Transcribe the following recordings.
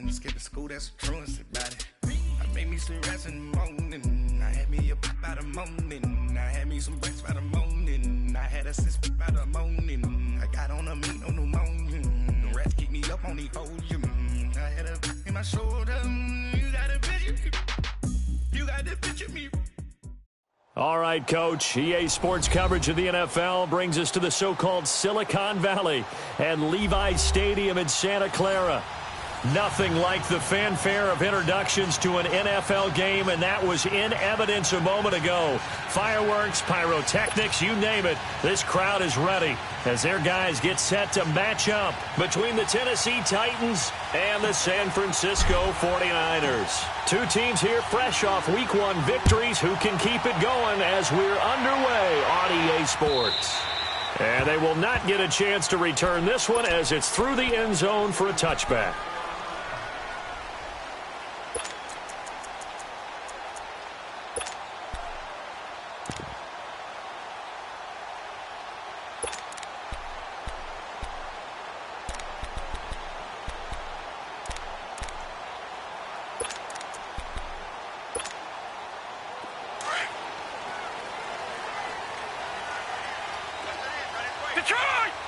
Skip to school, that's a truancy about it. I made me some rats in the morning. I had me a pop out of morning. I had me some breaks by the morning. I had a six by the morning. I got on a meat on the morning. The rats keep me up on the podium. I had a in my shoulder. You got a picture. You got the picture me. All right, Coach. EA Sports coverage of the NFL brings us to the so-called Silicon Valley and Levi's Stadium in Santa Clara. Nothing like the fanfare of introductions to an NFL game, and that was in evidence a moment ago. Fireworks, pyrotechnics, you name it. This crowd is ready as their guys get set to match up between the Tennessee Titans and the San Francisco 49ers. Two teams here fresh off Week 1 victories who can keep it going as we're underway on EA Sports. And they will not get a chance to return this one as it's through the end zone for a touchback.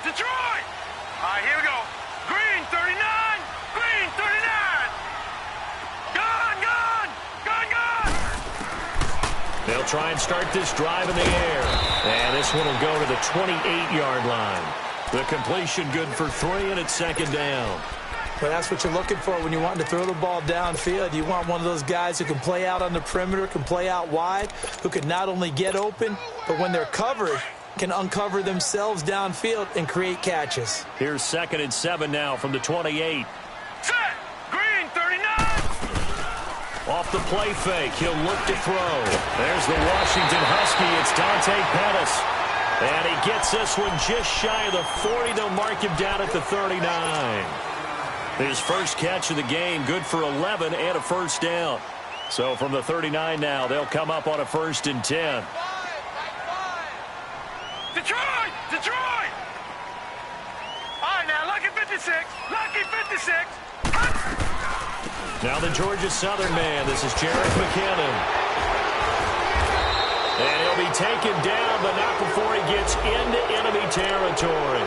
Detroit! All right, here we go. Green, 39. Green, 39. Gone. They'll try and start this drive in the air. And this one will go to the 28-yard line. The completion good for 3, and it's second down. Well, that's what you're looking for when you want to throw the ball downfield. You want one of those guys who can play out on the perimeter, can play out wide, who can not only get open, but when they're covered, can uncover themselves downfield and create catches. Here's 2nd and 7 now from the 28. Set! Green, 39! Off the play fake, he'll look to throw. There's the Washington Husky. It's Dante Pettis. And he gets this one just shy of the 40. They'll mark him down at the 39. His first catch of the game, good for 11 and a first down. So from the 39 now, they'll come up on a 1st and 10. Detroit! All right, now, lucky 56. Lucky 56. Now the Georgia Southern man. This is Jerick McKinnon. And he'll be taken down, but not before he gets into enemy territory.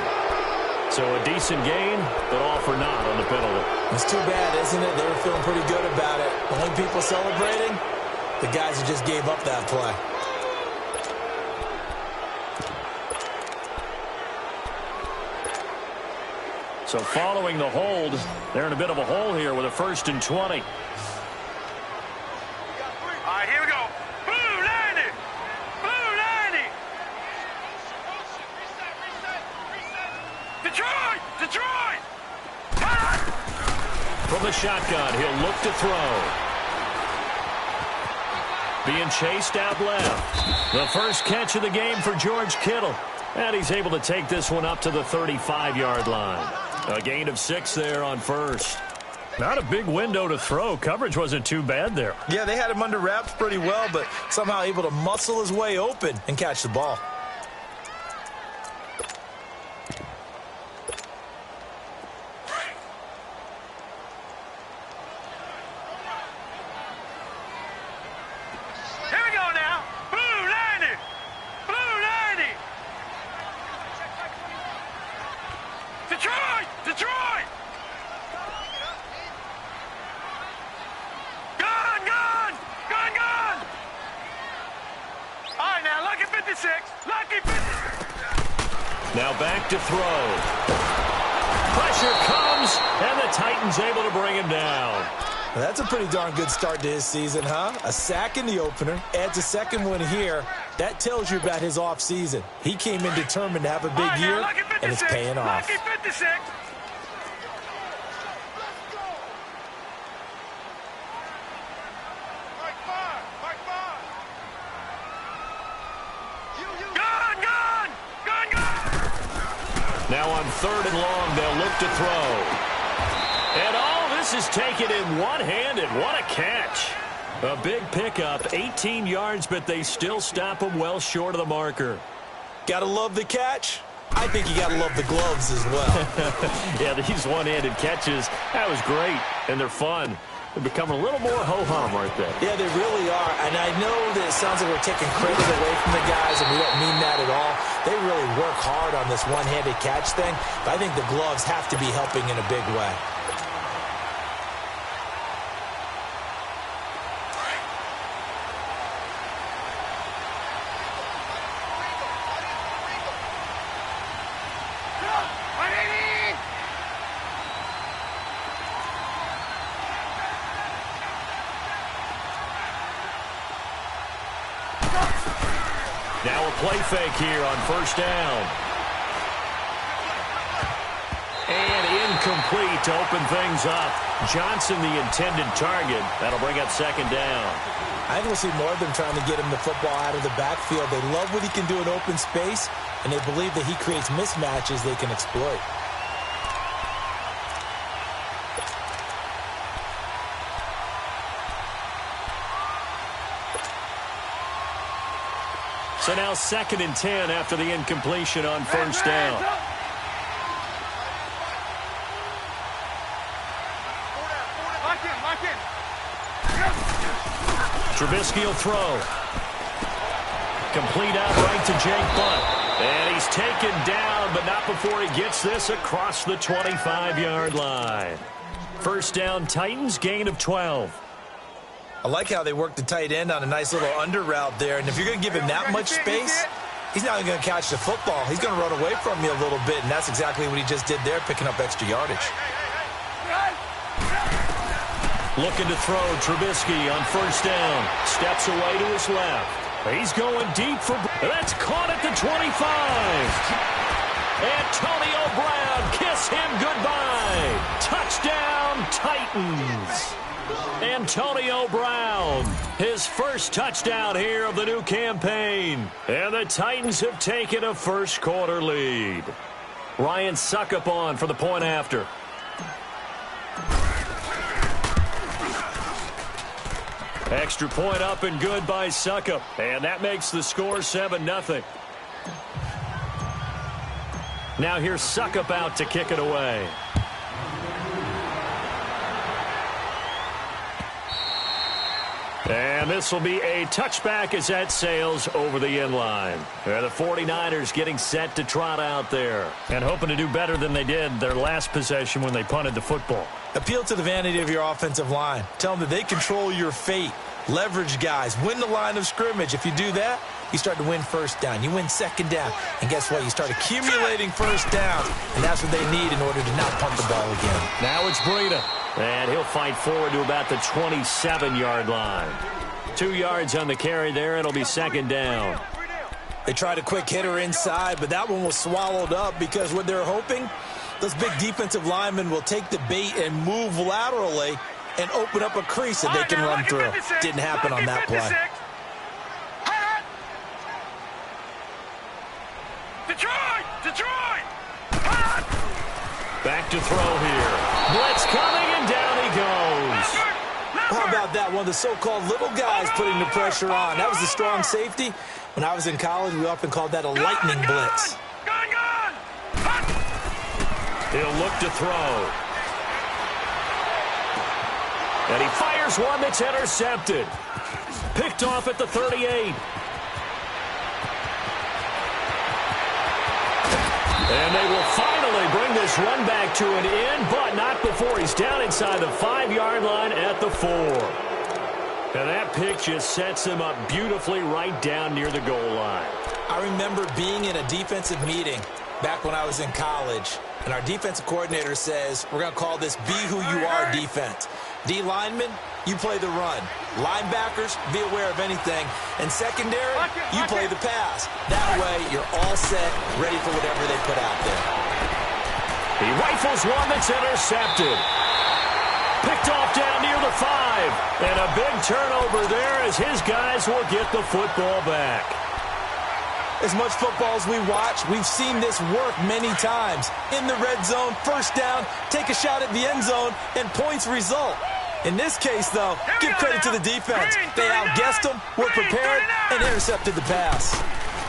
So a decent gain, but all for naught on the penalty. It's too bad, isn't it? They were feeling pretty good about it. The only people celebrating, the guys who just gave up that play. So following the hold, they're in a bit of a hole here with a 1st and 20. All right, here we go. Blue 90. Blue 90. Detroit! From the shotgun, he'll look to throw. Being chased out left. The first catch of the game for George Kittle. And he's able to take this one up to the 35-yard line. A gain of 6 there on first. Not a big window to throw. Coverage wasn't too bad there. Yeah, they had him under wraps pretty well, but somehow able to muscle his way open and catch the ball. Here we go now. Blue 90. Blue 90. Detroit! Gone! All right, now, lucky 56. Lucky 56. Now back to throw. Pressure comes, and the Titans able to bring him down. Well, that's a pretty darn good start to his season, huh? A sack in the opener, adds a second one here. That tells you about his offseason. He came in determined to have a big year, and it's paying off. Lucky 56. Now on 3rd and long, they'll look to throw. And all this is taken in one-handed. What a catch. A big pickup, 18 yards, but they still stop him well short of the marker. Gotta love the catch. I think you got to love the gloves as well. Yeah, these one-handed catches, that was great, and they're fun. They're becoming a little more ho-hum, aren't they? Yeah, they really are. And I know that it sounds like we're taking credit away from the guys, and we don't mean that at all. They really work hard on this one-handed catch thing, but I think the gloves have to be helping in a big way. Now a play fake here on first down. And incomplete to open things up. Johnson, the intended target. That'll bring up second down. I think we'll see more of them trying to get him the football out of the backfield. They love what he can do in open space, and they believe that he creates mismatches they can exploit. So now 2nd and 10 after the incompletion on first down. Lock in. Trubisky will throw. Complete out right to Jake Butt. And he's taken down, but not before he gets this across the 25-yard line. First down, Titans, gain of 12. I like how they work the tight end on a nice little under route there. And if you're going to give him that much space, he's not going to catch the football. He's going to run away from you a little bit, and that's exactly what he just did there, picking up extra yardage. Looking to throw, Trubisky on first down. Steps away to his left. He's going deep for... That's caught at the 25. Antonio Brown, kiss him goodbye. Touchdown, Titans. Antonio Brown, his first touchdown here of the new campaign. And the Titans have taken a first-quarter lead. Ryan Suckup on for the point after. Extra point up and good by Suckup. And that makes the score 7-0. Now here's Suckup out to kick it away. And this will be a touchback as that sails over the end line. The 49ers getting set to trot out there and hoping to do better than they did their last possession when they punted the football. Appeal to the vanity of your offensive line. Tell them that they control your fate. Leverage guys. Win the line of scrimmage. If you do that, you start to win first down. You win second down. And guess what? You start accumulating first downs. And that's what they need in order to not punt the ball again. Now it's Breida. And he'll fight forward to about the 27-yard line. 2 yards on the carry there. It'll be second down. They tried a quick hitter inside, but that one was swallowed up because what they're hoping, those big defensive linemen will take the bait and move laterally and open up a crease that they can run through. Didn't happen on that play. Detroit! Back to throw here. Blitz coming, and down he goes. How about that? One of the so-called little guys putting the pressure on. That was the strong safety. When I was in college, we often called that a lightning blitz. He'll look to throw. And he fires one that's intercepted. Picked off at the 38. And they will finally bring this run back to an end, but not before he's down inside the 5-yard line at the 4. And that pick just sets him up beautifully right down near the goal line. I remember being in a defensive meeting back when I was in college, and our defensive coordinator says, we're going to call this Be Who You Are defense. D linemen, you play the run. Linebackers, be aware of anything. And secondary, you play the pass. That way, you're all set, ready for whatever they put out there. He rifles one that's intercepted. Picked off down near the 5. And a big turnover there as his guys will get the football back. As much football as we watch, we've seen this work many times. In the red zone, first down, take a shot at the end zone, and points result. In this case, though, give credit to the defense. They outguessed them, were prepared, and intercepted the pass.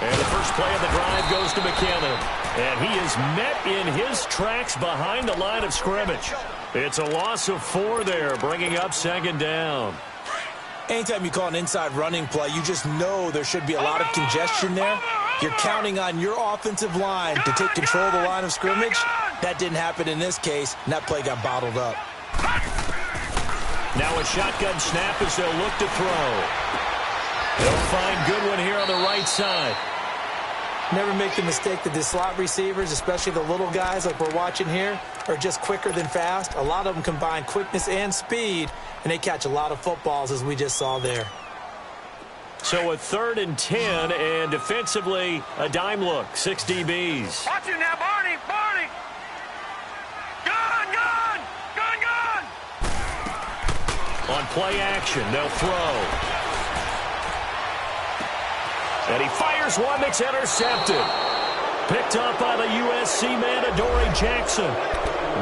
And the first play of the drive goes to McKinnon. And he is met in his tracks behind the line of scrimmage. It's a loss of 4 there, bringing up second down. Anytime you call an inside running play, you just know there should be a lot of congestion there. You're counting on your offensive line to take control of the line of scrimmage. That didn't happen in this case, and that play got bottled up. Now a shotgun snap as they'll look to throw. They'll find Goodwin here on the right side. Never make the mistake that the slot receivers, especially the little guys like we're watching here, are just quicker than fast. A lot of them combine quickness and speed, and they catch a lot of footballs, as we just saw there. So a 3rd and 10, and defensively, a dime look, 6 DBs. Watch it now, Barney, Barney. Gun, gun, gun, gun. On play action, they'll throw. And he fires one that's intercepted. Picked up by the USC man, Adoree Jackson.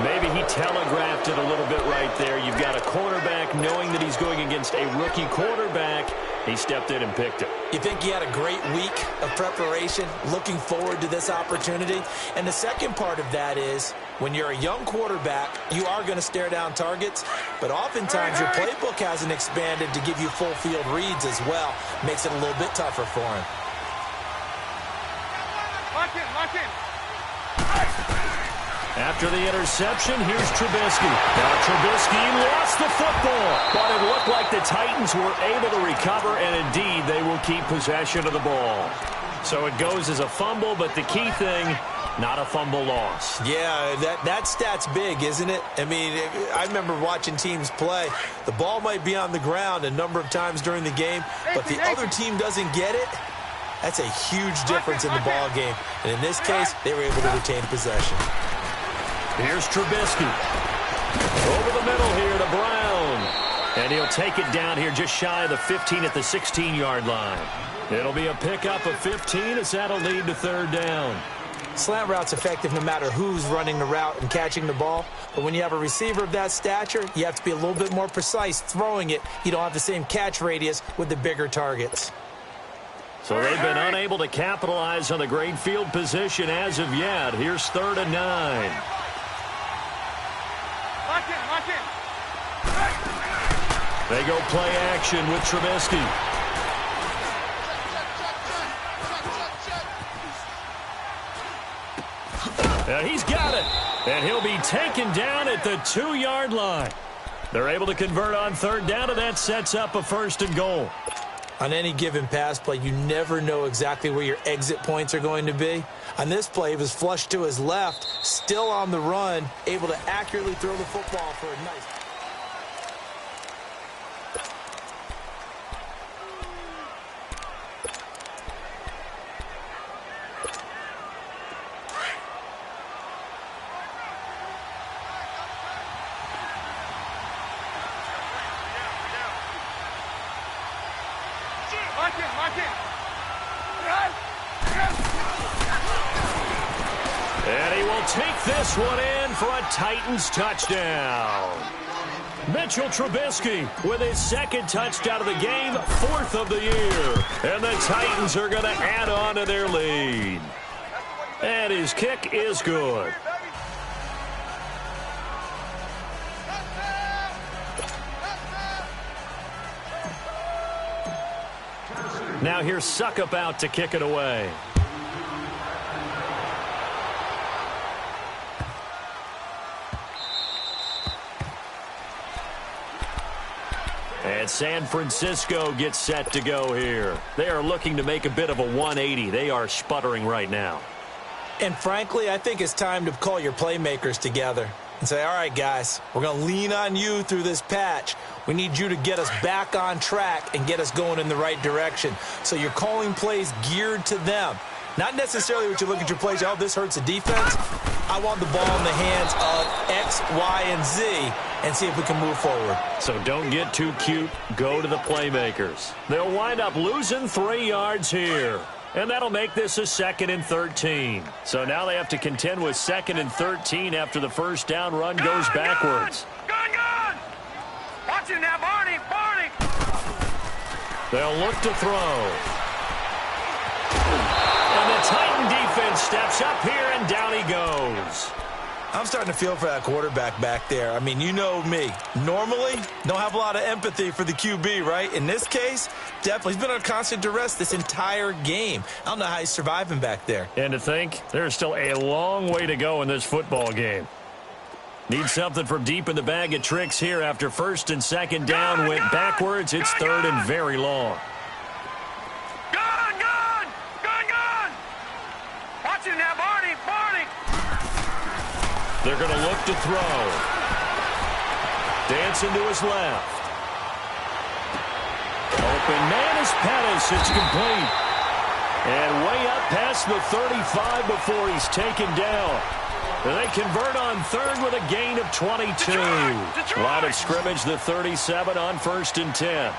Maybe he telegraphed it a little bit right there. You've got a quarterback knowing that he's going against a rookie quarterback. He stepped in and picked it. You think he had a great week of preparation, looking forward to this opportunity? And the second part of that is, when you're a young quarterback, you are going to stare down targets, but oftentimes your playbook hasn't expanded to give you full field reads as well. Makes it a little bit tougher for him. Lock in, lock in. After the interception, here's Trubisky. Now Trubisky lost the football, but it looked like the Titans were able to recover, and indeed they will keep possession of the ball. So it goes as a fumble, but the key thing, not a fumble loss. Yeah, that stat's big, isn't it? I mean, I remember watching teams play. The ball might be on the ground a number of times during the game, but the other team doesn't get it. That's a huge difference in the ball game. And in this case, they were able to retain possession. Here's Trubisky. Over the middle here to Brown. And he'll take it down here just shy of the 15 at the 16-yard line. It'll be a pickup of 15 as that'll lead to 3rd down. Slant route's effective no matter who's running the route and catching the ball. But when you have a receiver of that stature, you have to be a little bit more precise throwing it. You don't have the same catch radius with the bigger targets. So they've been unable to capitalize on the great field position as of yet. Here's 3rd and 9. Lock in, lock in. They go play action with Trubisky. And he's got it. And he'll be taken down at the 2-yard line. They're able to convert on 3rd down, and that sets up a 1st and goal. On any given pass play, you never know exactly where your exit points are going to be. On this play, he was flushed to his left, still on the run, able to accurately throw the football for a nice... Lock in, lock in. And he will take this one in for a Titans touchdown. Mitchell Trubisky with his 2nd touchdown of the game, 4th of the year. And the Titans are going to add on to their lead. And his kick is good. Now here's Suckup out to kick it away. And San Francisco gets set to go here. They are looking to make a bit of a 180. They are sputtering right now. And frankly, I think it's time to call your playmakers together and say, all right, guys, we're going to lean on you through this patch. We need you to get us back on track and get us going in the right direction. So you're calling plays geared to them. Not necessarily what you look at your plays, oh, this hurts the defense. I want the ball in the hands of X, Y, and Z and see if we can move forward. So don't get too cute. Go to the playmakers. They'll wind up losing 3 yards here. And that'll make this a 2nd and 13. So now they have to contend with 2nd and 13 after the 1st down run goes backwards. Gun, gun! Watch it now, Barney, Barney! They'll look to throw. And the Titan defense and steps up here, and down he goes. I'm starting to feel for that quarterback back there. I mean, you know me. Normally, don't have a lot of empathy for the QB, right? In this case, definitely. He's been under constant duress this entire game. I don't know how he's surviving back there. And to think, there's still a long way to go in this football game. Needs something from deep in the bag of tricks here after first and second down went backwards. It's third and very long. Gone! Watch it now, Barney! They're going to look to throw. Dancing to his left. Open man is Pettis. It's complete. And way up past the 35 before he's taken down. And they convert on third with a gain of 22. Detroit! Line of scrimmage, the 37 on first and 10.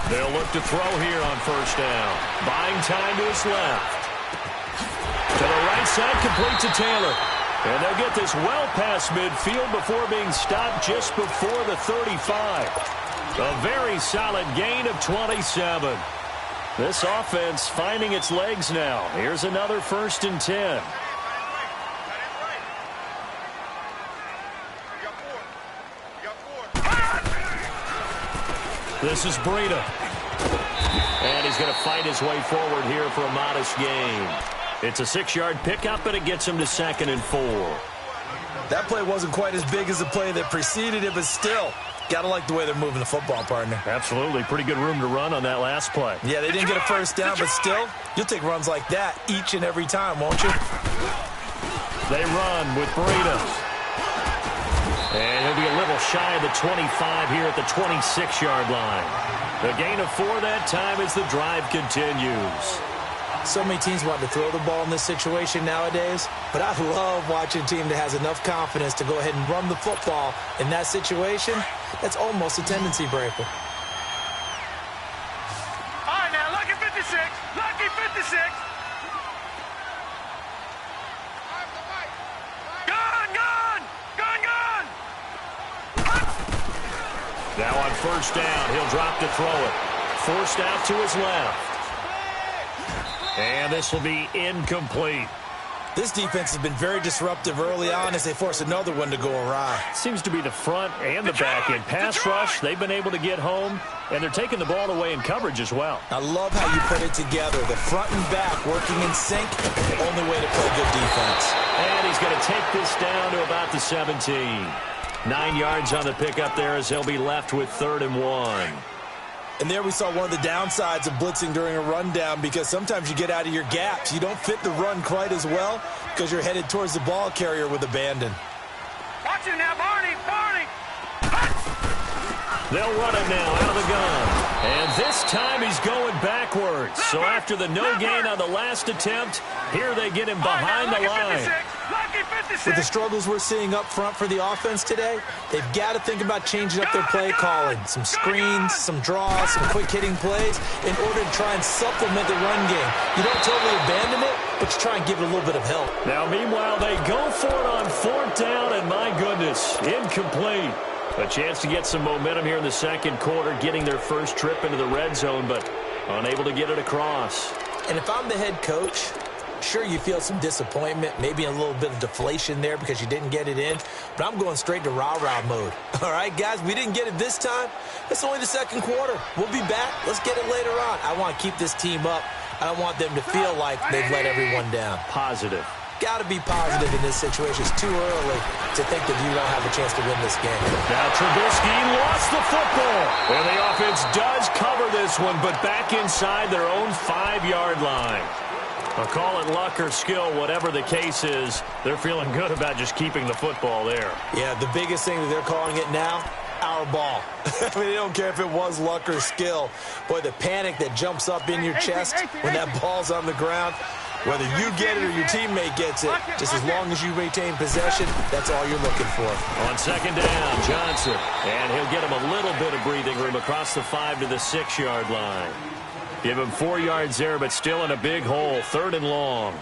They'll look to throw here on first down. Buying time to his left. To the right side, complete to Taylor. And they'll get this well past midfield before being stopped just before the 35. A very solid gain of 27. This offense finding its legs now. Here's another first and 10. This is Breida. And he's going to fight his way forward here for a modest gain. It's a 6-yard pickup, and it gets him to 2nd and 4. That play wasn't quite as big as the play that preceded it, but still, got to like the way they're moving the football, partner. Absolutely. Pretty good room to run on that last play. Yeah, they didn't get a first down, but still, you'll take runs like that each and every time, won't you? They run with Breida. And he'll be a little shy of the 25 here at the 26-yard line. The gain of 4 that time as the drive continues. So many teams want to throw the ball in this situation nowadays, but I love watching a team that has enough confidence to go ahead and run the football in that situation. That's almost a tendency breaker. All right, now, lucky 56. Lucky 56. Now on first down, he'll drop to throw it. Forced out to his left. And this will be incomplete. This defense has been very disruptive early on as they force another one to go awry. Seems to be the front and the back end. Pass rush, they've been able to get home, and they're taking the ball away in coverage as well. I love how you put it together. The front and back working in sync, the only way to play good defense. And he's going to take this down to about the 17. 9 yards on the pickup there as he'll be left with 3rd and 1. And there we saw one of the downsides of blitzing during a rundown, because sometimes you get out of your gaps. You don't fit the run quite as well because you're headed towards the ball carrier with abandon. Watch it now, Barney. They'll run it now out of the gun. And this time he's going backwards. So after the no gain on the last attempt, here they get him behind the line. With the struggles we're seeing up front for the offense today, they've got to think about changing up their play calling. Some screens, some draws, some quick-hitting plays in order to try and supplement the run game. You don't totally abandon it, but you try and give it a little bit of help. Now, meanwhile, they go for it on 4th down, and my goodness, incomplete. A chance to get some momentum here in the second quarter, getting their first trip into the red zone, but unable to get it across. And if I'm the head coach, sure, you feel some disappointment, maybe a little bit of deflation there because you didn't get it in, but I'm going straight to rah-rah mode. All right, guys, we didn't get it this time. It's only the second quarter. We'll be back. Let's get it later on. I want to keep this team up. I don't want them to feel like they've let everyone down. Positive. Got to be positive in this situation. It's too early to think that you don't have a chance to win this game. Now Trubisky lost the football. And the offense does cover this one, but back inside their own 5-yard line. I'll call it luck or skill, whatever the case is. They're feeling good about just keeping the football there. Yeah, the biggest thing that they're calling it now, our ball. I mean, they don't care if it was luck or skill. Boy, the panic that jumps up in your chest when that ball's on the ground, whether you get it or your teammate gets it, just as long as you retain possession, that's all you're looking for. On second down, Johnson. And he'll get him a little bit of breathing room across the 5 to the 6-yard line. Give him 4 yards there, but still in a big hole. 3rd and long.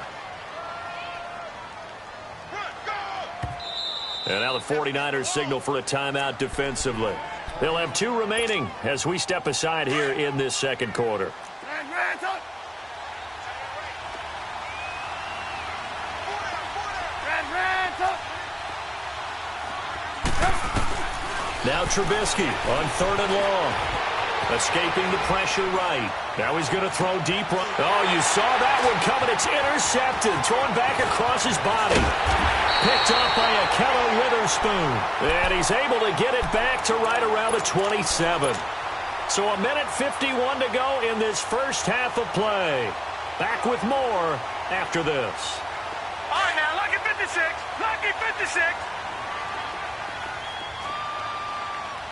And now the 49ers signal for a timeout defensively. They'll have 2 remaining as we step aside here in this second quarter. Now Trubisky on 3rd and long. Escaping the pressure right. Now he's going to throw deep. Oh, you saw that one coming. It's intercepted. Thrown back across his body. Picked up by Akella Witherspoon. And he's able to get it back to right around the 27. So a minute 51 to go in this first half of play. Back with more after this. All right, now, lucky 56. Lucky 56.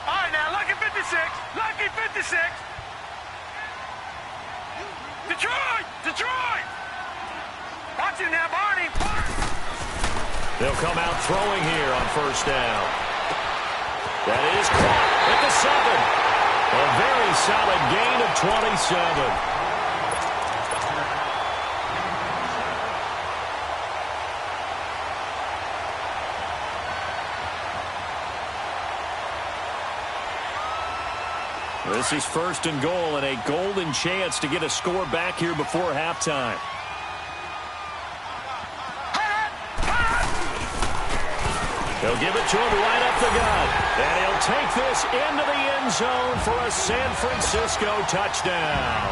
All right, now, lucky 56. Lucky 56. Detroit! Detroit! Watch it now, Barney. They'll come out throwing here on 1st down. That is caught at the 7. A very solid gain of 27. This is 1st and goal and a golden chance to get a score back here before halftime. They'll give it to him right up the gut. And he'll take this into the end zone for a San Francisco touchdown.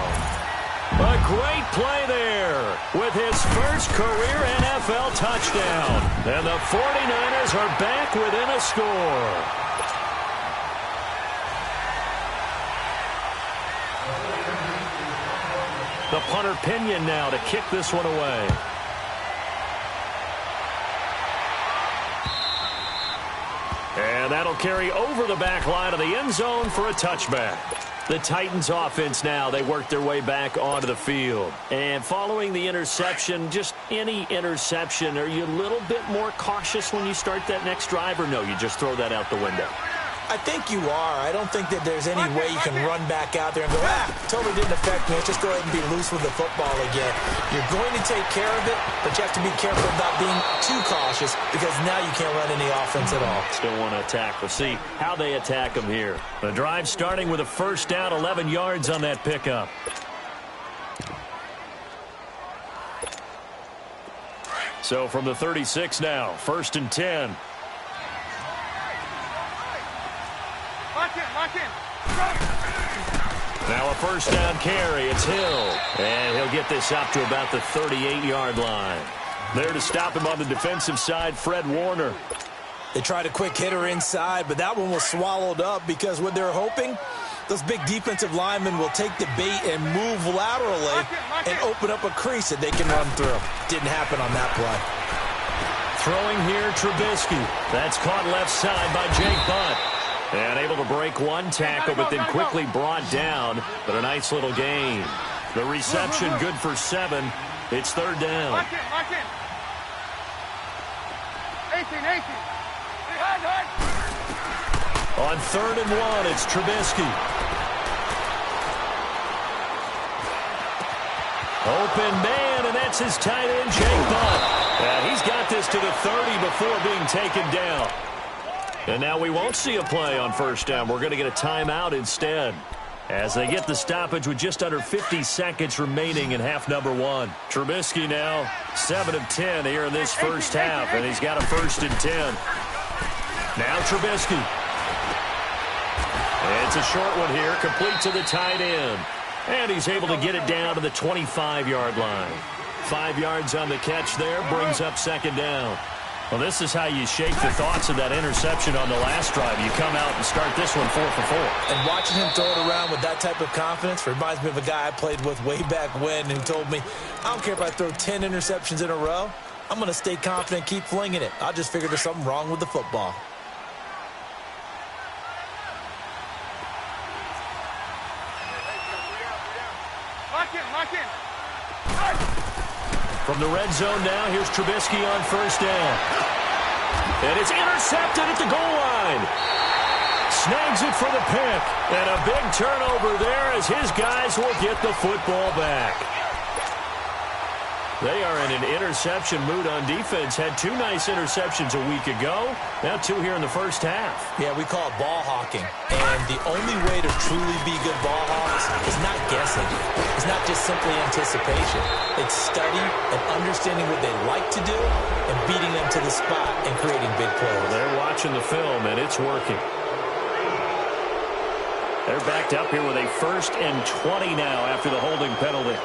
A great play there with his first career NFL touchdown. And the 49ers are back within a score. The punter Pinion now to kick this one away. And that'll carry over the back line of the end zone for a touchback. The Titans offense now, they work their way back onto the field. And following the interception, just any interception, are you a little bit more cautious when you start that next drive, or no, you just throw that out the window? I think you are. I don't think that there's any way you can run back out there and go, totally didn't affect me. Let's just go ahead and be loose with the football again. You're going to take care of it, but you have to be careful about being too cautious because now you can't run any offense at all. Still want to attack. We'll see how they attack them here. The drive starting with a 1st down, 11 yards on that pickup. So from the 36 now, 1st and 10. Now a 1st down carry. It's Hill. And he'll get this up to about the 38-yard line. There to stop him on the defensive side, Fred Warner. They tried a quick hitter inside, but that one was swallowed up because what they're hoping, those big defensive linemen will take the bait and move laterally and open up a crease that they can run through. Didn't happen on that play. Throwing here, Trubisky. That's caught left side by Jake Butt. And able to break one tackle, but then quickly brought down. But a nice little gain. The reception good for 7. It's 3rd down. Lock in. 18. On 3rd and 1, it's Trubisky. Open man, and that's his tight end, Jake Butt. And he's got this to the 30 before being taken down. And now we won't see a play on 1st down. We're going to get a timeout instead as they get the stoppage with just under 50 seconds remaining in half number 1. Trubisky now 7 of 10 here in this first half, and he's got a 1st and 10. Now Trubisky. It's a short one here, complete to the tight end. And he's able to get it down to the 25-yard line. 5 yards on the catch there, brings up 2nd down. Well, this is how you shake the thoughts of that interception on the last drive. You come out and start this one 4 for 4. And watching him throw it around with that type of confidence reminds me of a guy I played with way back when who told me, I don't care if I throw 10 interceptions in a row. I'm going to stay confident, keep flinging it. I just figured there's something wrong with the football. Lock in. From the red zone now, here's Trubisky on 1st down. And it's intercepted at the goal line. Snags it for the pick. And a big turnover there as his guys will get the football back. They are in an interception mood on defense. Had 2 nice interceptions a week ago. Now 2 here in the first half. Yeah, we call it ball hawking. And the only way to truly be good ball hawks is not guessing. It's not just simply anticipation. It's study and understanding what they like to do and beating them to the spot and creating big plays. Well, they're watching the film, and it's working. They're backed up here with a 1st and 20 now after the holding penalty.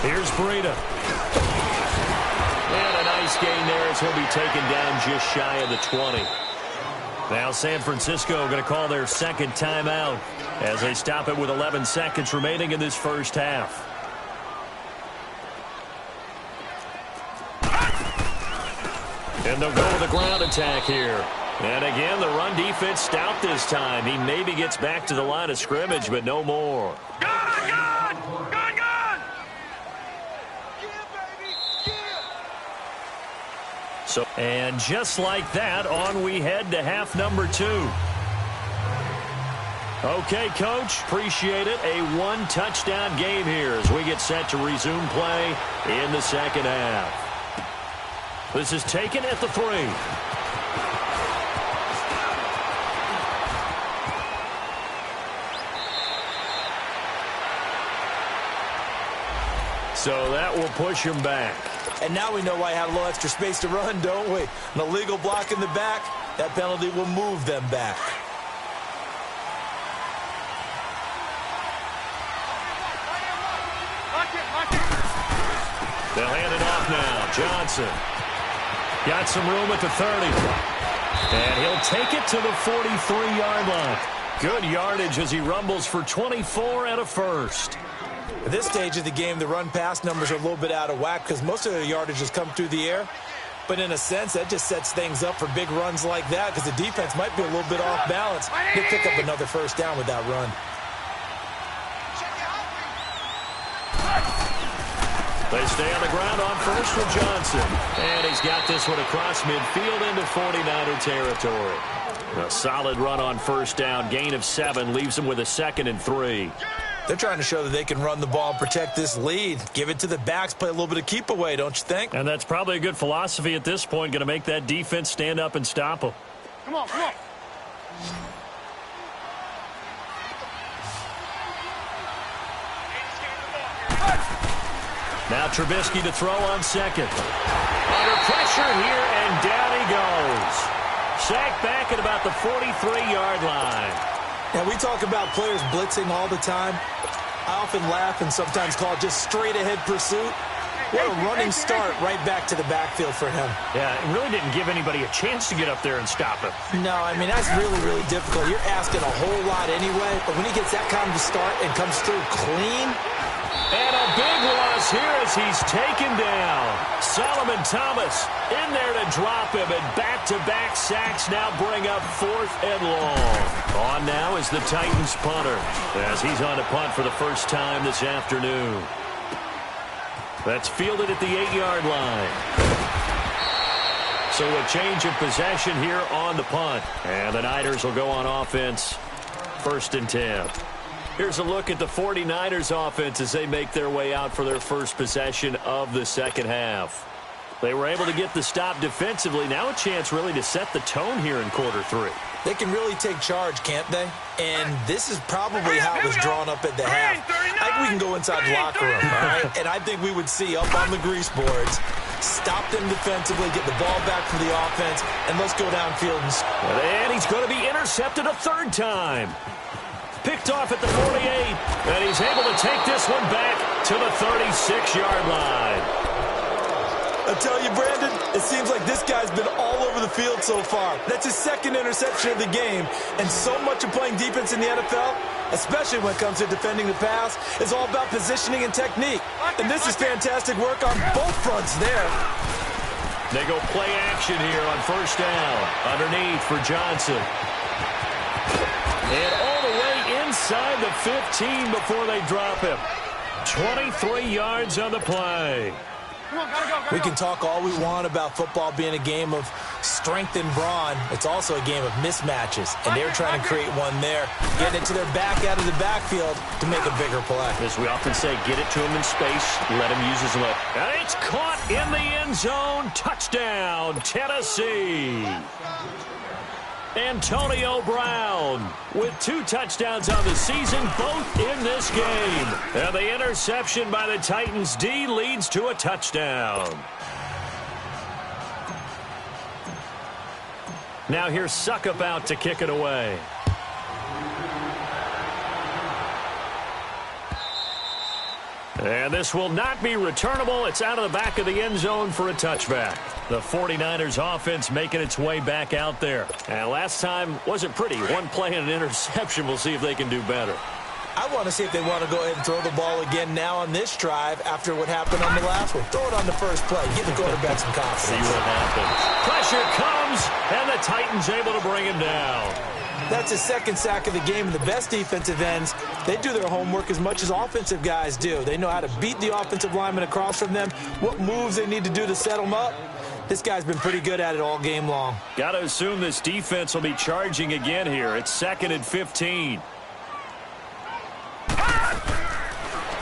Here's Breida. And a nice gain there as he'll be taken down just shy of the 20. Now San Francisco going to call their second timeout as they stop it with 11 seconds remaining in this first half. And they'll go with a ground attack here. And again, the run defense stout this time. He maybe gets back to the line of scrimmage, but no more. So, and just like that, on we head to half number 2. Okay, Coach, appreciate it. A 1-touchdown game here as we get set to resume play in the second half. This is taken at the 3. So that will push him back. And now we know why I had a little extra space to run, don't we? An illegal block in the back, that penalty will move them back. They'll hand it off now. Johnson got some room at the 30. And he'll take it to the 43-yard line. Good yardage as he rumbles for 24 and a first. At this stage of the game, the run-pass numbers are a little bit out of whack because most of the yardage has come through the air. But in a sense, that just sets things up for big runs like that because the defense might be a little bit off balance. They pick up another first down with that run. They stay on the ground on first with Johnson. And he's got this one across midfield into 49er territory. A solid run on first down. Gain of 7 leaves him with a 2nd and 3. They're trying to show that they can run the ball and protect this lead. Give it to the backs, play a little bit of keep away, don't you think? And that's probably a good philosophy at this point. Going to make that defense stand up and stop them. Come on, come on. Now Trubisky to throw on second. Under pressure here, and down he goes. Sacked back at about the 43-yard line. Now, we talk about players blitzing all the time. I often laugh and sometimes call it just straight-ahead pursuit. What a running start right back to the backfield for him. Yeah, it really didn't give anybody a chance to get up there and stop him. No, I mean, that's really, really difficult. You're asking a whole lot anyway, but when he gets that kind of a start and comes through clean. And a big loss here as he's taken down. Solomon Thomas in there to drop him, and back-to-back sacks now bring up 4th and long. On now is the Titans punter as he's on to punt for the first time this afternoon. That's fielded at the 8-yard line. So a change of possession here on the punt. And the Niners will go on offense. 1st and 10. Here's a look at the 49ers offense as they make their way out for their first possession of the second half. They were able to get the stop defensively. Now a chance really to set the tone here in quarter 3. They can really take charge, can't they? And this is probably how it was drawn up at the half. I think we can go inside the locker room, all right? And I think we would see up on the grease boards, stop them defensively, get the ball back from the offense, and let's go downfield. And he's going to be intercepted a 3rd time. Picked off at the 48, and he's able to take this one back to the 36-yard line. I tell you, Brandon, it seems like this guy's been all over the field so far. That's his 2nd interception of the game, and so much of playing defense in the NFL, especially when it comes to defending the pass, is all about positioning and technique. And this is fantastic work on both fronts there. They go play action here on first down. Underneath for Johnson. And all the way inside the 15 before they drop him. 23 yards on the play. We can talk all we want about football being a game of strength and brawn. It's also a game of mismatches, and they're trying to create one there, getting it to their back out of the backfield to make a bigger play. As we often say, get it to him in space, let him use his leg. And it's caught in the end zone. Touchdown, Tennessee. Antonio Brown with 2 touchdowns on the season, both in this game. And the interception by the Titans D leads to a touchdown. Now here's Suckup out to kick it away. And this will not be returnable. It's out of the back of the end zone for a touchback. The 49ers offense making its way back out there. And last time wasn't pretty. One play and an interception. We'll see if they can do better. I want to see if they want to go ahead and throw the ball again now on this drive after what happened on the last one. Throw it on the first play. Give the quarterback some confidence. See what happens. Pressure comes, and the Titans able to bring him down. That's his second sack of the game, and the best defensive ends, they do their homework as much as offensive guys do. They know how to beat the offensive lineman across from them, what moves they need to do to set them up. This guy's been pretty good at it all game long. Got to assume this defense will be charging again here. It's 2nd and 15.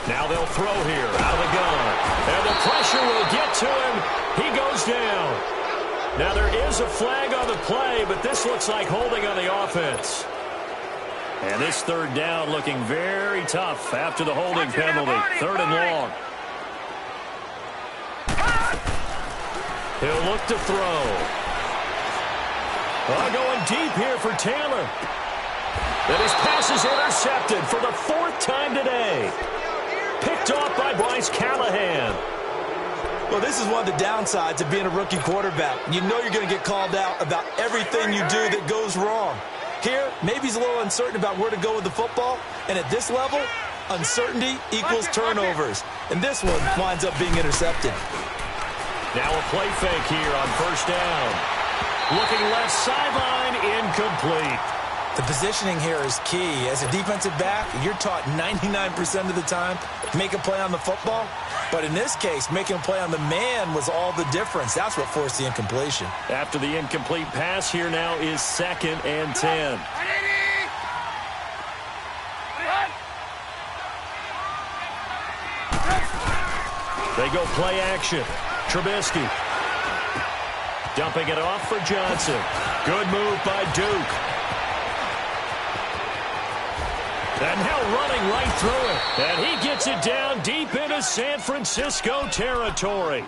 Now they'll throw here out of the gun. And the pressure will get to him. He goes down. Now there is a flag on the play, but this looks like holding on the offense. And this 3rd down looking very tough after the holding penalty. 3rd and long. He'll look to throw. Going deep here for Taylor. And his pass is intercepted for the 4th time today. Picked off by Bryce Callahan. Well, this is one of the downsides of being a rookie quarterback. You know you're going to get called out about everything you do that goes wrong. Here, maybe he's a little uncertain about where to go with the football. And at this level, uncertainty equals turnovers. And this one winds up being intercepted. Now a play fake here on 1st down. Looking left sideline, incomplete. The positioning here is key. As a defensive back, you're taught 99% of the time, make a play on the football. But in this case, making a play on the man was all the difference. That's what forced the incompletion. After the incomplete pass, here now is 2nd and 10. They go play action. Trubisky. Dumping it off for Johnson. Good move by Duke. And now running right through it. And he gets it down deep into San Francisco territory.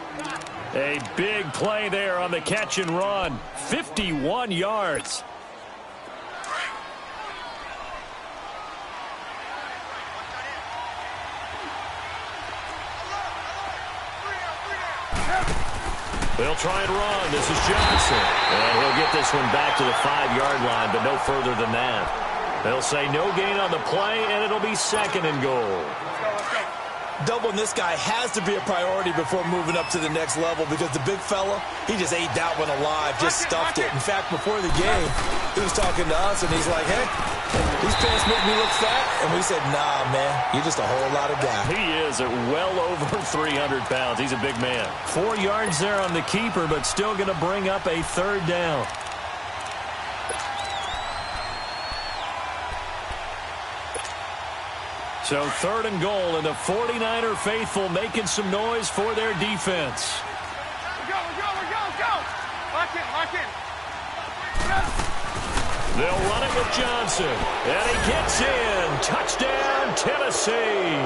A big play there on the catch and run. 51 yards. They'll try and run. This is Johnson. And he'll get this one back to the 5-yard line, but no further than that. They'll say no gain on the play, and it'll be 2nd and goal. Doubling this guy has to be a priority before moving up to the next level because the big fella, he just ate that one alive, just stuffed it. In fact, before the game, he was talking to us, and he's like, hey, these pants make me look fat. And we said, nah, man, you're just a whole lot of guy. He is at well over 300 pounds. He's a big man. 4 yards there on the keeper, but still going to bring up a 3rd down. So 3rd and goal, and the 49er faithful making some noise for their defense. Go. Lock in. They'll run it with Johnson, and he gets in. Touchdown, Tennessee.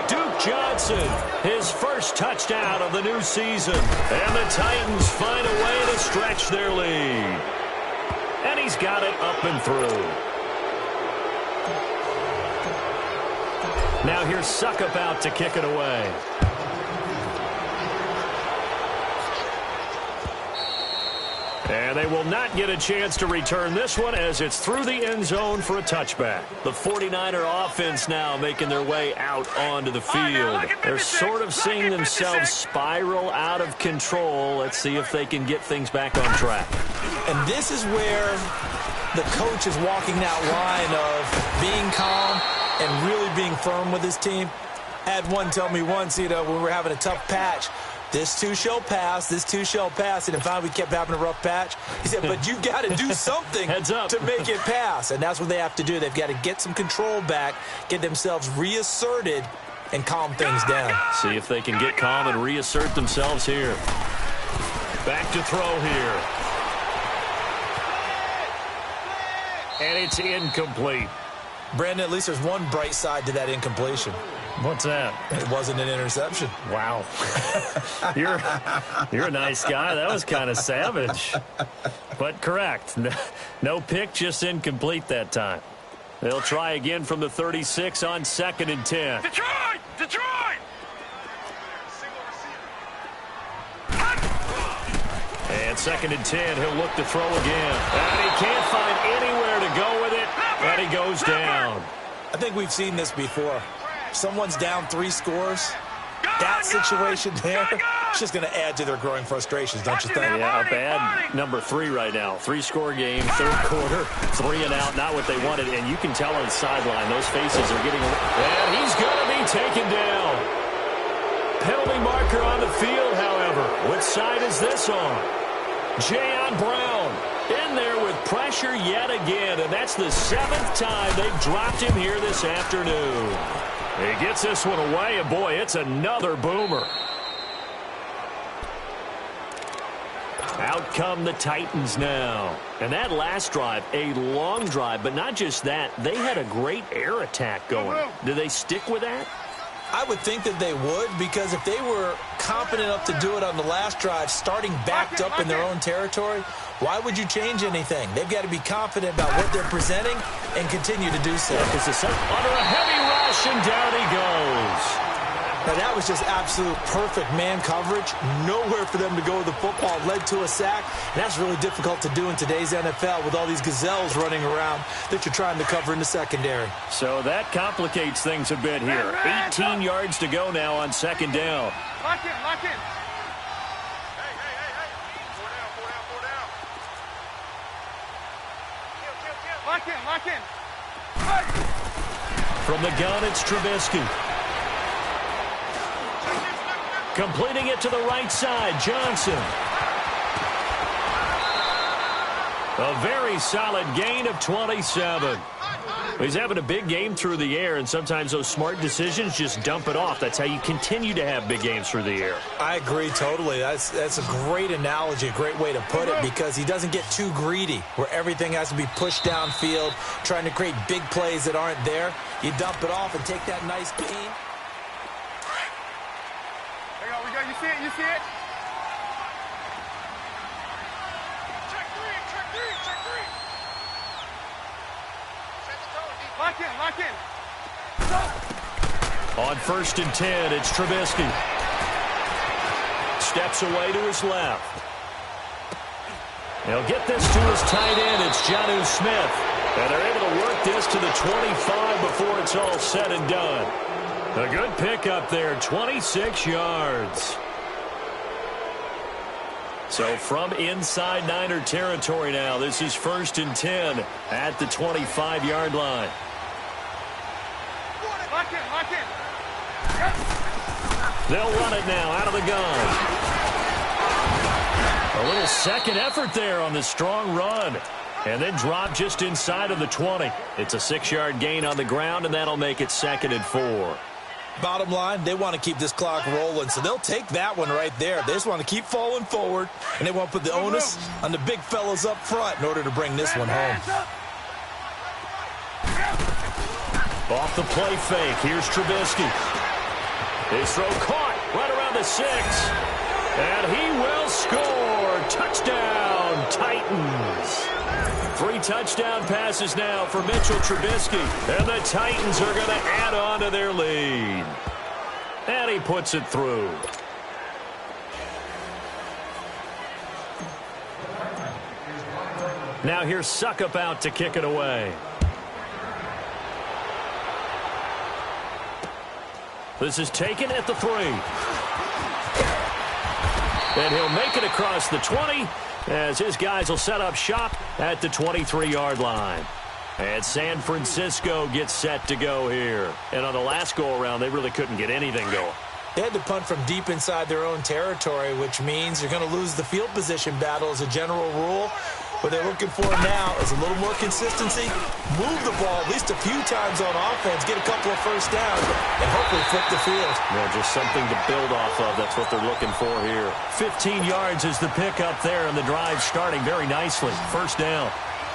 Duke Johnson, his first touchdown of the new season. And the Titans find a way to stretch their lead. And he's got it up and through. Now here's Suckup out to kick it away. And they will not get a chance to return this one as it's through the end zone for a touchback. The 49er offense now making their way out onto the field. They're sort of seeing themselves spiral out of control. Let's see if they can get things back on track. And this is where the coach is walking that line of being calm and really being firm with his team. I had one tell me once, when we were having a tough patch, This too shall pass. This too shall pass. And finally, we kept having a rough patch. He said, but you've got to do something to make it pass. And that's what they have to do. They've got to get some control back, get themselves reasserted, and calm things down. See if they can get calm and reassert themselves here. Back to throw here. And it's incomplete. Brandon, at least there's one bright side to that incompletion. What's that? It wasn't an interception. Wow. You're a nice guy. That was kind of savage. But correct. No pick, just incomplete that time. They'll try again from the 36 on 2nd and 10. Detroit! Detroit! And 2nd and 10, he'll look to throw again. And he can't find anywhere to go with it, and he goes down. I think we've seen this before. Someone's down 3 scores. That situation there, it's just going to add to their growing frustrations, don't you think? Yeah, a bad number 3 right now. 3-score game, 3rd quarter, 3 and out, not what they wanted. And you can tell on the sideline, those faces are getting... And he's going to be taken down. Penalty marker on the field, however. What side is this on? Jayon Brown in there with pressure yet again, and that's the 7th time they've dropped him here this afternoon. He gets this one away, and boy, it's another boomer. Out come the Titans now. And that last drive, a long drive, but not just that. They had a great air attack going. Do they stick with that? I would think that they would, because if they were competent enough to do it on the last drive, starting backed up in their own territory, why would you change anything? They've got to be confident about what they're presenting and continue to do so. Under a heavy rush, and down he goes. Now, that was just absolute perfect man coverage. Nowhere for them to go with the football. Led to a sack. And that's really difficult to do in today's NFL with all these gazelles running around that you're trying to cover in the secondary. So that complicates things a bit here. 18 yards to go now on 2nd down. Lock in, lock in. Hey. 4 down. Kill. Lock in. From the gun, it's Trubisky. Completing it to the right side, Johnson. A very solid gain of 27. He's having a big game through the air, and sometimes those smart decisions just dump it off. That's how you continue to have big games through the air. I agree totally. That's a great analogy, a great way to put it, because he doesn't get too greedy where everything has to be pushed downfield, trying to create big plays that aren't there. You dump it off and take that nice gain. You see it? Check three. Lock in. On 1st and 10, it's Trubisky. Steps away to his left. He'll get this to his tight end. It's Jonnu Smith. And they're able to work this to the 25 before it's all said and done. A good pickup there, 26 yards. So from inside Niner territory now, this is 1st and 10 at the 25-yard line. Lock in. They'll run it now out of the gun. A little second effort there on the strong run. And then drop just inside of the 20. It's a 6-yard gain on the ground, and that'll make it 2nd and 4. Bottom line, they want to keep this clock rolling, so they'll take that one right there. They just want to keep falling forward, and they want to put the onus on the big fellas up front in order to bring this one home. Off the play fake, here's Trubisky. His throw caught right around the 6. And he will score. Touchdown, Titans. 3 touchdown passes now for Mitchell Trubisky. And the Titans are going to add on to their lead. And he puts it through. Now here's Suckup out to kick it away. This is taken at the 3. And he'll make it across the 20 as his guys will set up shop at the 23-yard line. And San Francisco gets set to go here. And on the last go-around, they really couldn't get anything going. They had to punt from deep inside their own territory, which means you're going to lose the field position battle as a general rule. What they're looking for now is a little more consistency, move the ball at least a few times on offense, get a couple of first downs, and hopefully flip the field. Yeah, just something to build off of. That's what they're looking for here. 15 yards is the pickup there, and the drive starting very nicely. First down.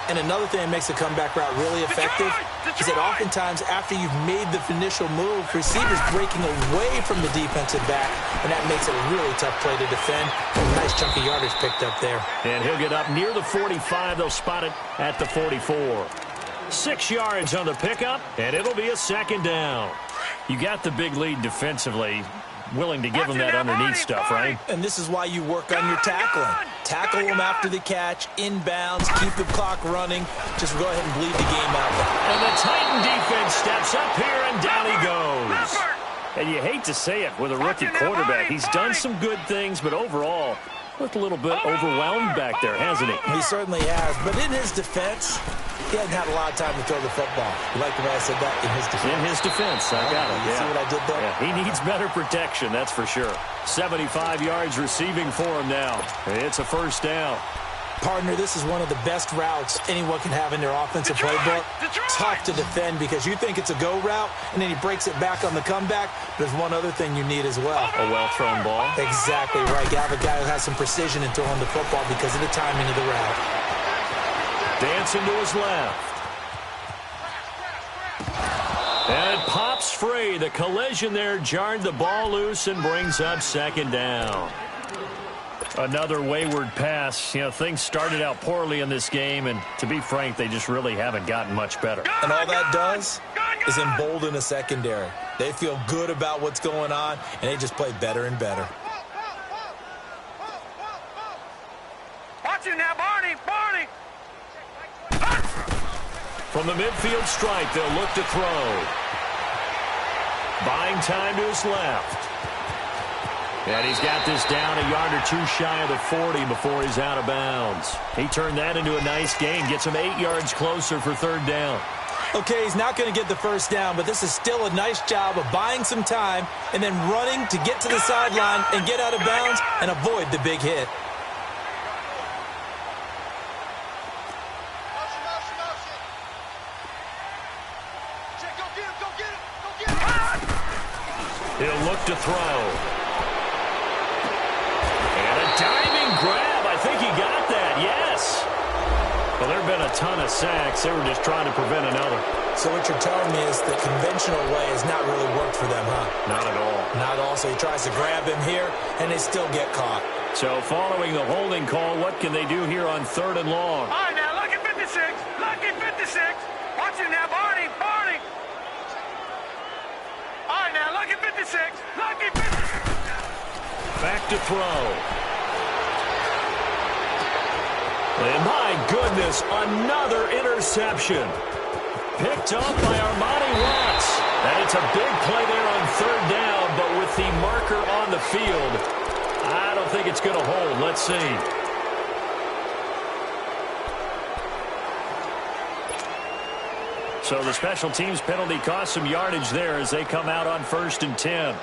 And another thing that makes the comeback route really effective is that oftentimes after you've made the initial move, receivers breaking away from the defensive back, and that makes it a really tough play to defend. A nice chunk of yardage picked up there. And he'll get up near the 45. They'll spot it at the 44. 6 yards on the pickup, and it'll be a second down. You got the big lead defensively. Willing to give them that underneath stuff, right? And this is why you work on your tackling. Tackle them after the catch, inbounds, keep the clock running. Just go ahead and bleed the game out. And the Titan defense steps up here, and down he goes. And you hate to say it with a rookie quarterback. He's done some good things, but overall, looked a little bit overwhelmed back there, hasn't he? He certainly has. But in his defense, he hasn't had a lot of time to throw the football. You like the way I said that? In his defense. In his defense, I got it. You see what I did there? Yeah, he needs better protection, that's for sure. 75 yards receiving for him now. It's a first down. Partner, this is one of the best routes anyone can have in their offensive playbook. Tough to defend because you think it's a go route, and then he breaks it back on the comeback. There's one other thing you need as well. A well-thrown ball. Exactly right. You have a guy who has some precision in throwing the football because of the timing of the route. Dancing to his left. And it pops free. The collision there jarred the ball loose and brings up second down. Another wayward pass. You know, things started out poorly in this game, and to be frank, they just really haven't gotten much better. And all that does is embolden a secondary. They feel good about what's going on, and they just play better and better. Watch it now, Barney! Barney! From the midfield stripe, they'll look to throw. Buying time to his left. And he's got this down a yard or two shy of the 40 before he's out of bounds. He turned that into a nice gain, gets him 8 yards closer for third down. Okay, he's not going to get the first down, but this is still a nice job of buying some time and then running to get to the sideline and get out of bounds and avoid the big hit. He'll look to throw. And a diving grab. I think he got that, yes. Well, there have been a ton of sacks. They were just trying to prevent another. So what you're telling me is the conventional way has not really worked for them, huh? Not at all. Not at all. So he tries to grab him here, and they still get caught. So following the holding call, what can they do here on third and long? All right, now, lucky 56. Lucky 56. Watch it now, Barney. Barney. All right, now, lucky 56. Lucky 56. Back to throw. And my goodness, another interception. Picked up by Armani Watts. And it's a big play there on third down, but with the marker on the field, I don't think it's going to hold. Let's see. So the special teams penalty cost some yardage there as they come out on 1st and 10.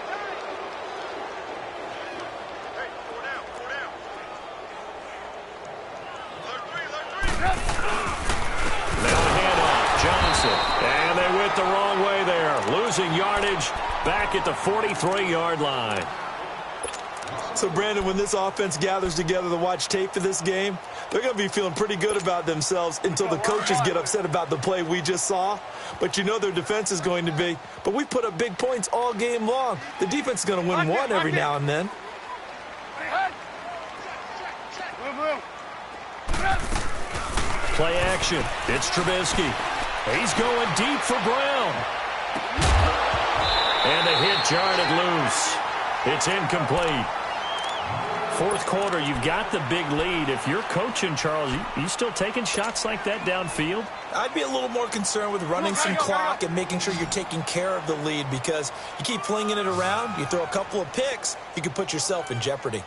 And they went the wrong way there. Losing yardage back at the 43-yard line. So, Brandon, when this offense gathers together to watch tape for this game, they're going to be feeling pretty good about themselves until the coaches get upset about the play we just saw. But you know their defense is going to be. But we put up big points all game long. The defense is going to win one every now and then. Play action. It's Trubisky. He's going deep for Brown. And the hit jarred it loose. It's incomplete. Fourth quarter, you've got the big lead. If you're coaching, Charles, you still taking shots like that downfield? I'd be a little more concerned with running some clock and making sure you're taking care of the lead because you keep flinging it around, you throw a couple of picks, you can put yourself in jeopardy.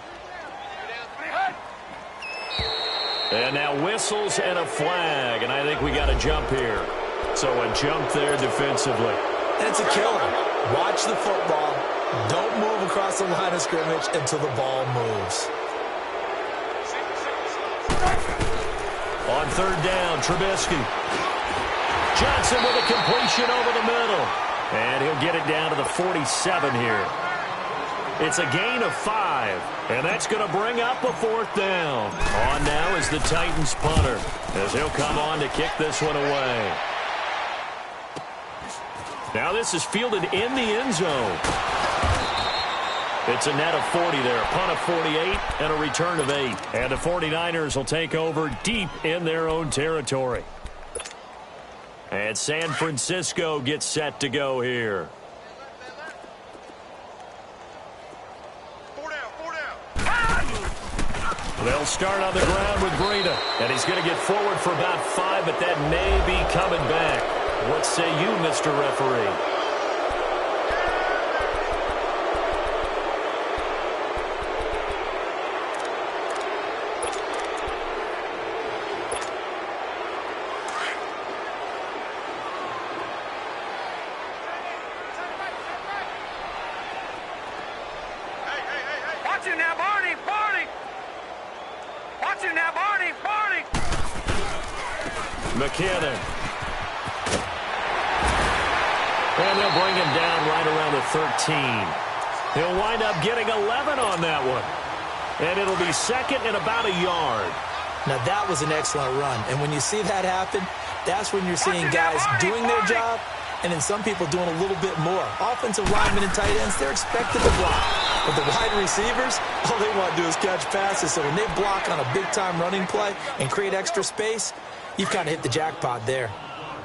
And now whistles and a flag, and I think we got a jump here. So a jump there defensively. And it's a killer. Watch the football. Don't move across the line of scrimmage until the ball moves. On third down, Trubisky. Johnson with a completion over the middle. And he'll get it down to the 47 here. It's a gain of 5, and that's going to bring up a 4th down. On now is the Titans punter, as he'll come on to kick this one away. Now this is fielded in the end zone. It's a net of 40 there, a punt of 48, and a return of 8. And the 49ers will take over deep in their own territory. And San Francisco gets set to go here. They'll start on the ground with Breida. And he's going to get forward for about 5, but that may be coming back. What say you, Mr. Referee? Watch it now, Barney! Barney! Watch it now, Barney! Barney! McKinnon. And they'll bring him down right around the 13. He'll wind up getting 11 on that one. And it'll be second and about a yard. Now, that was an excellent run. And when you see that happen, that's when you're seeing guys doing their job and then some people doing a little bit more. Offensive linemen and tight ends, they're expected to block. But the wide receivers, all they want to do is catch passes. So when they block on a big-time running play and create extra space, you've kind of hit the jackpot there.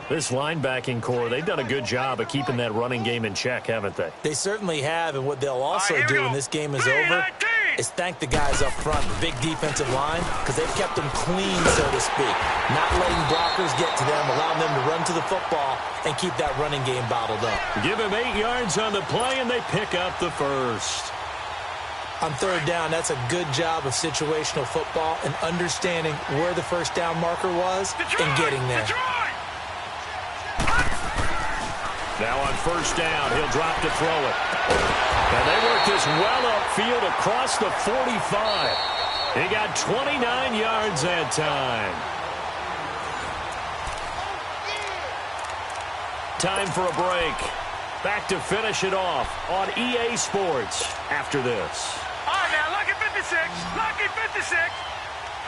This linebacking core, they've done a good job of keeping that running game in check, haven't they? They certainly have, and what they'll also do when this game is over is thank the guys up front, the big defensive line, because they've kept them clean, so to speak. Not letting blockers get to them, allowing them to run to the football and keep that running game bottled up. Give him 8 yards on the play, and they pick up the first. On third down, that's a good job of situational football and understanding where the first down marker was and getting there. Now on first down, he'll drop to throw it. And they work this well upfield across the 45. He got 29 yards that time. Time for a break. Back to finish it off on EA Sports after this. All right, now, lucky 56. Lucky 56.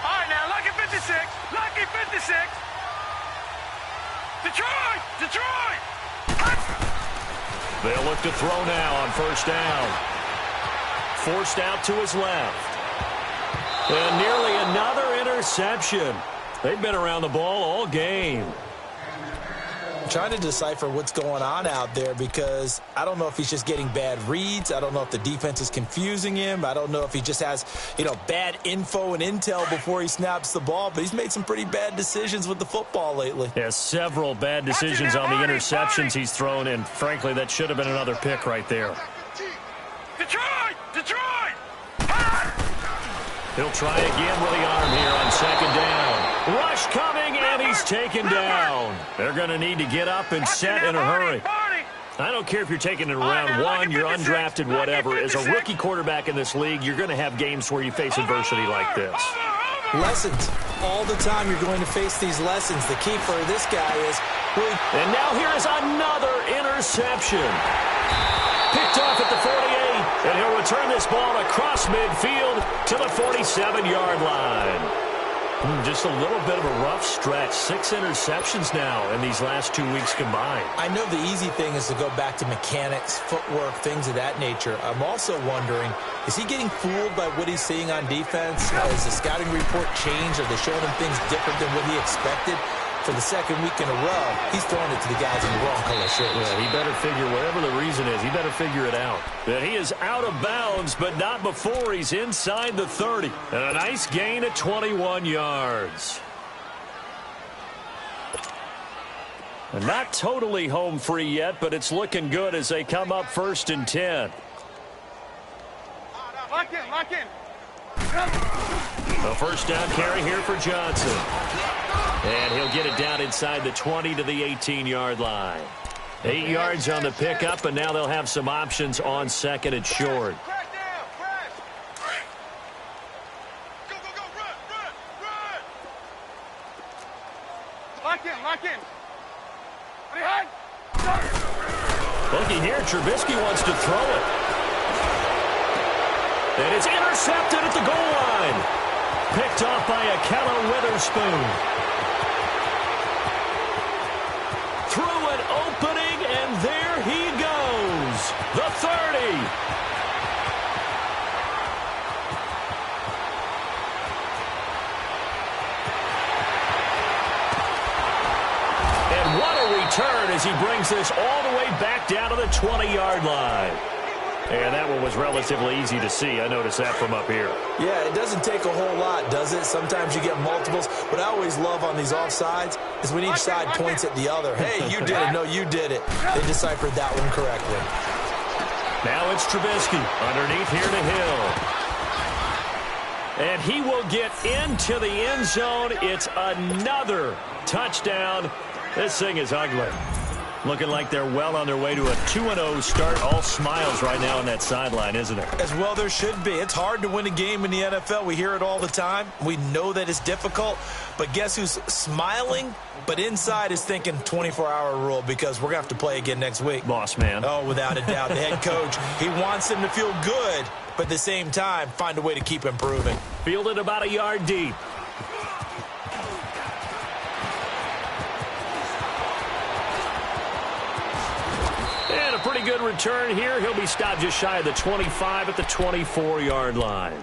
All right, now, lucky 56. Lucky 56. Detroit! Detroit! They'll look to throw now on first down. Forced out to his left. And nearly another interception. They've been around the ball all game. I'm trying to decipher what's going on out there because I don't know if he's just getting bad reads. I don't know if the defense is confusing him. I don't know if he just has, bad info and intel before he snaps the ball. But he's made some pretty bad decisions with the football lately. Yeah, several bad decisions on the interceptions he's thrown, and frankly, that should have been another pick right there. Detroit! Detroit! He'll try again with the arm here on second down. Rush coming, and he's taken down. They're going to need to get up and set in a hurry. I don't care if you're taking it in round 1, you're undrafted, whatever. As a rookie quarterback in this league, you're going to have games where you face adversity like this. Lessons. All the time you're going to face these lessons. The key for this guy is... And now here is another interception. Picked off at the 48, and he'll return this ball across midfield to the 47-yard line. Just a little bit of a rough stretch. 6 interceptions now in these last 2 weeks combined. I know the easy thing is to go back to mechanics, footwork, things of that nature. I'm also wondering, is he getting fooled by what he's seeing on defense? Has the scouting report changed? Are they showing him things different than what he expected? For the second week in a row, he's throwing it to the guys in the wrong color shirts. Yeah, he better figure, whatever the reason is, he better figure it out. That he is out of bounds, but not before he's inside the 30. And a nice gain of 21 yards. And not totally home free yet, but it's looking good as they come up 1st and 10. Lock in, lock in. A first down carry here for Johnson. And he'll get it down inside the 20 to the 18-yard line. 8 yards on the pickup, and now they'll have some options on second and short. Lock in. Looky here, Trubisky wants to throw it. And it's intercepted at the goal line. Picked off by Akello Witherspoon. Through an opening, and there he goes. The 30. What a return as he brings this all the way back down to the 20-yard line. And that one was relatively easy to see. I noticed that from up here. Yeah, it doesn't take a whole lot, does it? Sometimes you get multiples. What I always love on these offsides is when each side points at the other. Hey, you did it. No, you did it. They deciphered that one correctly. Now it's Trubisky underneath here to Hill. And he will get into the end zone. It's another touchdown. This thing is ugly. Looking like they're well on their way to a 2-0 start. All smiles right now on that sideline, isn't it? As well there should be. It's hard to win a game in the NFL. We hear it all the time. We know that it's difficult. But guess who's smiling? But inside is thinking 24-hour rule because we're going to have to play again next week. Boss man. Oh, without a doubt. The head coach, he wants them to feel good, but at the same time, find a way to keep improving. Fielded about a yard deep. And a pretty good return here. He'll be stopped just shy of the 25 at the 24-yard line.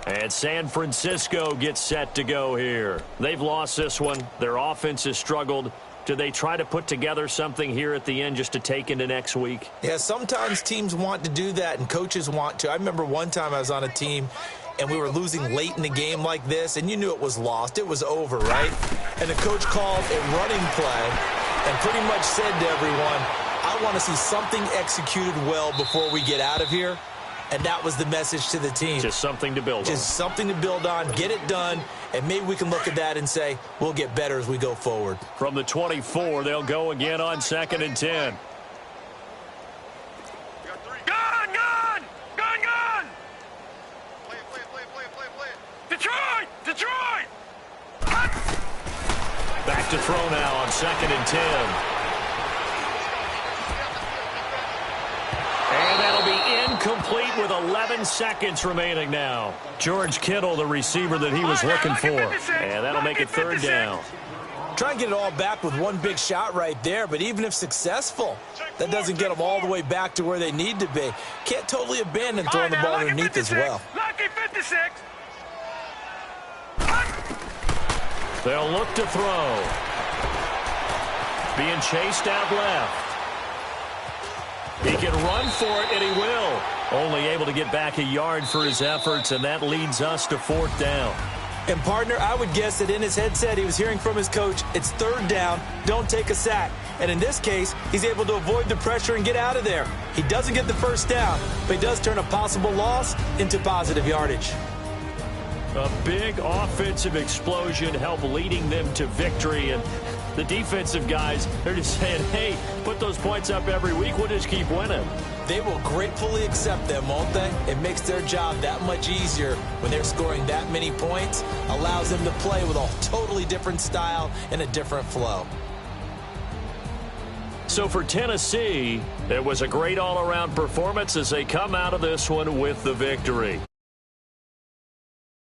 And San Francisco gets set to go here. They've lost this one. Their offense has struggled. Do they try to put together something here at the end just to take into next week? Yeah, sometimes teams want to do that and coaches want to. I remember one time I was on a team and we were losing late in the game like this, and you knew it was lost. It was over, right? And the coach called a running play and pretty much said to everyone, I want to see something executed well before we get out of here. And that was the message to the team. Just something to build on. Just something to build on, get it done, and maybe we can look at that and say, we'll get better as we go forward. From the 24, they'll go again on 2nd and 10. Gun! Detroit! Back to throw now on 2nd and 10. And that'll be incomplete with 11 seconds remaining now. George Kittle, the receiver that he was looking for. And that'll make it 3rd down. Try and get it all back with one big shot right there, but even if successful, that doesn't get them all the way back to where they need to be. Can't totally abandon throwing the ball underneath as well. Lucky 56. They'll look to throw. Being chased out left. He can run for it, and he will. Only able to get back a yard for his efforts, and that leads us to 4th down. And, partner, I would guess that in his headset he was hearing from his coach, it's 3rd down, don't take a sack. And in this case, he's able to avoid the pressure and get out of there. He doesn't get the 1st down, but he does turn a possible loss into positive yardage. A big offensive explosion helped leading them to victory, and the defensive guys, they're just saying, hey, put those points up every week, we'll just keep winning. They will gratefully accept them, won't they? It makes their job that much easier when they're scoring that many points, allows them to play with a totally different style and a different flow. So for Tennessee, it was a great all-around performance as they come out of this one with the victory.